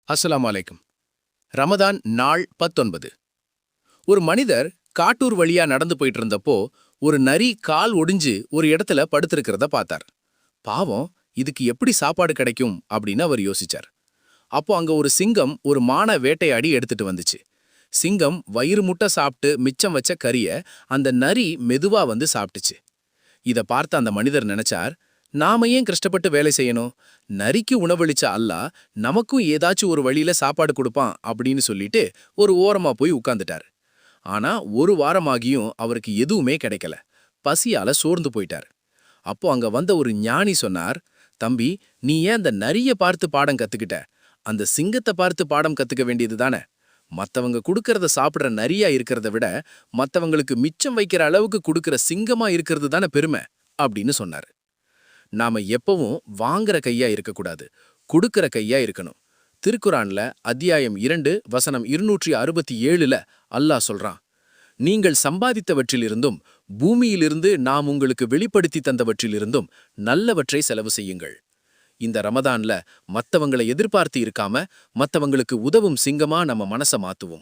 அஸ்ஸலாமு அலைக்கும். ரமதான் நாள் 19. ஒரு மனிதர் காட்டூர் வழியா நடந்து போயிட்டு இருந்தப்போ ஒரு நரி கால் ஒடிஞ்சு ஒரு இடத்துல படுத்திருக்கிறத பார்த்தார். பாவம், இதுக்கு எப்படி சாப்பாடு கிடைக்கும் அப்படின்னு அவர் யோசிச்சார். அப்போ அங்க ஒரு சிங்கம் ஒரு மான வேட்டையாடி எடுத்துட்டு வந்துச்சு. சிங்கம் வயிறு முட்டை சாப்பிட்டு மிச்சம் வச்ச கறிய அந்த நரி மெதுவா வந்து சாப்பிட்டுச்சு. இத பார்த்த அந்த மனிதர் நினைச்சார், நாம ஏன் கஷ்டப்பட்டு வேலை செய்யணும்? நரிக்கு உணவளிச்ச அல்லாஹ் நமக்கும் ஏதாச்சும் ஒரு வழியில சாப்பாடு கொடுப்பான் அப்படின்னு சொல்லிட்டு ஒரு ஓரமா போய் உட்கார்ந்துட்டார். ஆனா ஒரு வாரமாகியும் அவருக்கு எதுவுமே கிடைக்கல. பசியால சோர்ந்து போயிட்டார். அப்போ அங்க வந்த ஒரு ஞானி சொன்னார், தம்பி, நீ ஏன் அந்த நரிய பார்த்து பாடம் கத்துக்கிட்ட? அந்த சிங்கத்தை பார்த்து பாடம் கத்துக்க வேண்டியது தானே? மத்தவங்க கொடுக்கறத சாப்பிடுற நரியா இருக்கிறத விட மத்தவங்களுக்கு மிச்சம் வைக்கிற அளவுக்கு கொடுக்கிற சிங்கமா இருக்கிறது தானே பெருமை அப்படின்னு சொன்னார். நாம எப்பவும் வாங்குற கையா இருக்கக்கூடாது, கொடுக்கிற கையா இருக்கணும். திருக்குரான்ல அத்தியாயம் 2 வசனம் 267ல அல்லாஹ் சொல்றான், நீங்கள் சம்பாதித்தவற்றிலிருந்தும் பூமியிலிருந்து நாம் உங்களுக்கு வெளிப்படுத்தி தந்தவற்றிலிருந்தும் நல்லவற்றை செலவு செய்யுங்கள். இந்த ரமதான்ல மத்தவங்களை எதிர்பார்த்து இருக்காம மத்தவங்களுக்கு உதவும் சிங்கமா நம்ம மனச மாத்துவோம்.